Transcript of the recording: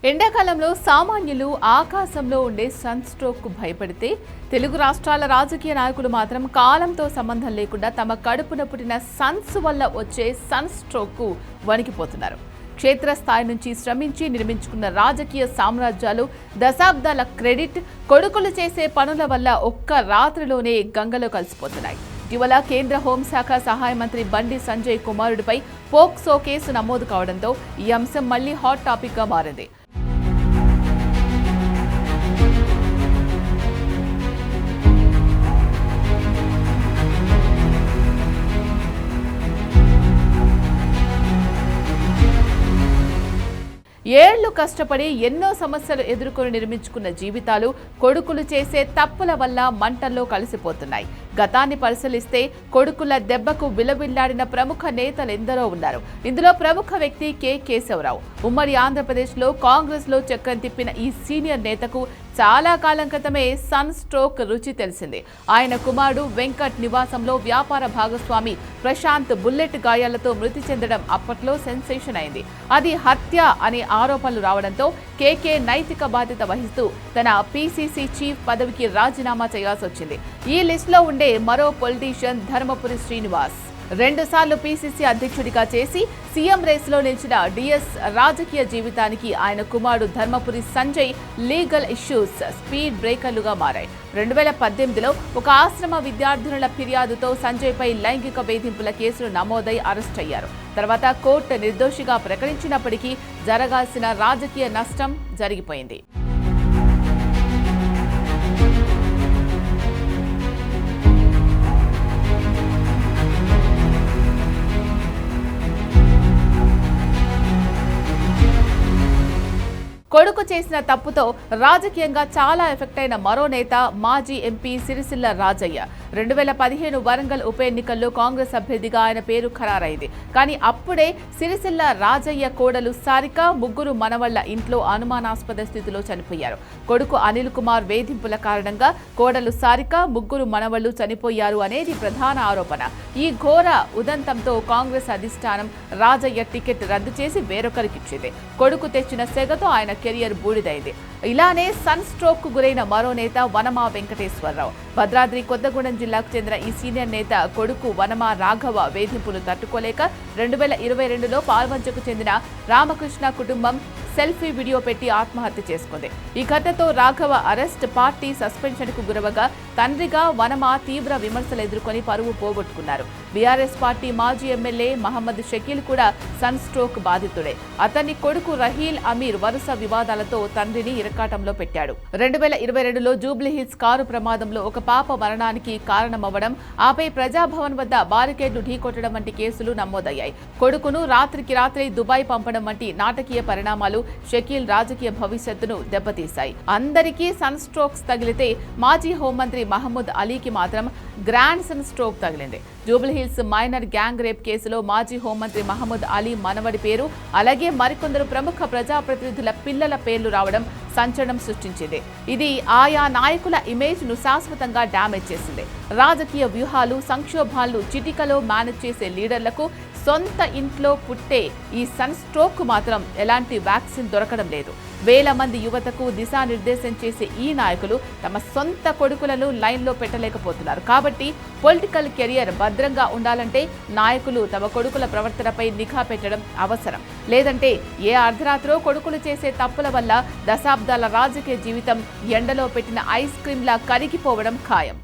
ఎండాకాలంలో సామాన్యులు ఆకాశంలో ఉండే సన్ స్ట్రోక్కు భయపడితే తెలుగు రాష్ట్రాల రాజకీయ నాయకులు మాత్రం కాలంతో సంబంధం లేకుండా తమ కడుపున పుట్టిన సన్స్ వల్ల వచ్చే సన్ స్ట్రోక్కు వణికిపోతున్నారు. క్షేత్రస్థాయి నుంచి శ్రమించి నిర్మించుకున్న రాజకీయ సామ్రాజ్యాలు దశాబ్దాల క్రెడిట్ కొడుకులు చేసే పనుల వల్ల ఒక్క రాత్రిలోనే గంగలో కలిసిపోతున్నాయి. ఇటీవల కేంద్ర హోంశాఖ సహాయ మంత్రి బండి సంజయ్ కుమారుడిపై పోక్సో కేసు నమోదు కావడంతో ఈ అంశం మళ్లీ హాట్ టాపిక్ గా మారింది. ఏళ్లు కష్టపడి ఎన్నో సమస్యలు ఎదుర్కొని నిర్మించుకున్న జీవితాలు కొడుకులు చేసే తప్పుల వల్ల మంటల్లో కలిసిపోతున్నాయి. గతాన్ని పరిశీలిస్తే కొడుకుల దెబ్బకు విలవిల్లాడిన ప్రముఖ నేతలు ఎందరో ఉన్నారు. ఇందులో ప్రముఖ వ్యక్తి కె కేశవరావు. ఉమ్మడి ఆంధ్రప్రదేశ్లో కాంగ్రెస్లో చక్రం తిప్పిన ఈ సీనియర్ నేతకు చాలా కాలం క్రితమే సన్ స్ట్రోక్ రుచి తెలిసింది. ఆయన కుమారుడు వెంకట్ నివాసంలో వ్యాపార భాగస్వామి ప్రశాంత్ బుల్లెట్ గాయాలతో మృతి చెందడం అప్పట్లో సెన్సేషన్ అయింది. అది హత్య అనే ఆరోపణలు రావడంతో కేకే నైతిక బాధ్యత వహిస్తూ తన పీసీసీ చీఫ్ పదవికి రాజీనామా చేయాల్సి వచ్చింది. ఈ లిస్టులో ఉండే మరో పొలిటీషియన్ ధర్మపురి శ్రీనివాస్. 2 సార్లు పీసీసీ అధ్యక్షుడిగా చేసి సీఎం రేసులో నిలిచిన డిఎస్ రాజకీయ జీవితానికి ఆయన కుమారుడు Dharmapuri Sanjay legal issues speed బ్రేకర్లుగా మారాయి. 2018లో ఒక ఆశ్రమ విద్యార్థినుల ఫిర్యాదుతో సంజయ్పై లైంగిక వేధింపుల కేసులు నమోదై అరెస్ట్ అయ్యారు. తర్వాత కోర్టు నిర్దోషిగా ప్రకటించినప్పటికీ జరగాల్సిన రాజకీయ నష్టం జరిగిపోయింది. కొడుకు చేసిన తప్పుతో రాజకీయంగా చాలా ఎఫెక్ట్ అయిన మరో నేత మాజీ ఎంపీ సిరిసిల్ల రాజయ్య. 2015 వరంగల్ ఉప ఎన్నికల్లో కాంగ్రెస్ అభ్యర్థిగా ఆయన పేరు ఖరారైంది. కానీ అప్పుడే సిరిసిల్ల రాజయ్య కోడలు సారిక, 3 మనవళ్ల ఇంట్లో అనుమానాస్పద స్థితిలో చనిపోయారు. కొడుకు అనిల్ కుమార్ వేధింపుల కారణంగా కోడలు సారిక, 3 మనవళ్లు చనిపోయారు అనేది ప్రధాన ఆరోపణ. ఈ ఘోర ఉదంతంతో కాంగ్రెస్ అధిష్టానం రాజయ్య టికెట్ రద్దు చేసి వేరొకరికిచ్చింది. కొడుకు తెచ్చిన సెగతో ఆయన కెరియర్ బూడిదైంది. ఇలానే సన్ స్ట్రోక్ కు గురైన మరో నేత వనమా వెంకటేశ్వరరావు. భద్రాద్రి కొత్తగూడెం జిల్లాకు చెందిన ఈ సీనియర్ నేత కొడుకు వనమా రాఘవ వేధింపులు తట్టుకోలేక 2022లో పాల్వంచకు చెందిన రామకృష్ణ కుటుంబం సెల్ఫీ వీడియో పెట్టి ఆత్మహత్య చేసుకుంది. ఈ ఘటనతో రాఘవ అరెస్ట్, పార్టీ సస్పెన్షన్ కు గురవగా తండ్రిగా వనమా తీవ్ర విమర్శలు ఎదుర్కొని పరువు పోగొట్టుకున్నారు. బీఆర్ఎస్ పార్టీ మాజీ ఎమ్మెల్యే మహమ్మద్ షకీల్ కూడా సన్ స్ట్రోక్ బాధితుడే. అతని కొడుకు రహీల్ అమీర్ వరుస వివాదాలతో తండ్రిని ఇరకాటంలో పెట్టాడు. 2022లో జూబ్లీహిల్స్ కారు ప్రమాదంలో ఒక పాప మరణానికి కారణమవ్వడం, ఆపై ప్రజాభవన్ వద్ద బారికేడ్లు ఢీకొట్టడం వంటి కేసులు నమోదయ్యాయి. కొడుకును రాత్రికి రాత్రి దుబాయ్ పంపడం వంటి నాటకీయ పరిణామాలు షకీల్ రాజకీయ భవిష్యత్తును దెబ్బతీశాయి. అందరికీ సన్ స్ట్రోక్స్ తగిలితే మాజీ హోంమంత్రి మహమ్మద్ అలీకి మాత్రం గ్రాండ్ సన్ స్ట్రోక్ తగిలింది. జూబ్లీహిల్స్ మైనర్ గ్యాంగ్ రేప్ కేసులో మాజీ హోంమంత్రి మహమ్మద్ అలీ మనవడి పేరు, అలాగే మరికొందరు ప్రముఖ ప్రజాప్రతినిధుల పిల్లల పేర్లు రావడం సంచలనం సృష్టించింది. ఇది ఆయా నాయకుల ఇమేజ్ ను శాశ్వతంగా డ్యామేజ్ చేసింది. రాజకీయ వ్యూహాలు, సంక్షోభాలను చిటికలో మేనేజ్ చేసే లీడర్లకు సొంత ఇంట్లో పుట్టే ఈ సన్ స్ట్రోక్ మాత్రం ఎలాంటి వ్యాక్సిన్ దొరకడం లేదు. వేల మంది యువతకు దిశానిర్దేశం చేసే ఈ నాయకులు తమ సొంత కొడుకులను లైన్లో పెట్టలేకపోతున్నారు. కాబట్టి పొలిటికల్ కెరియర్ భద్రంగా ఉండాలంటే నాయకులు తమ కొడుకుల ప్రవర్తనపై నిఘా పెట్టడం అవసరం. లేదంటే ఏ అర్ధరాత్రో కొడుకులు చేసే తప్పుల వల్ల దశాబ్దాల రాజకీయ జీవితం ఎండలో పెట్టిన ఐస్ క్రీంలా కరిగిపోవడం ఖాయం.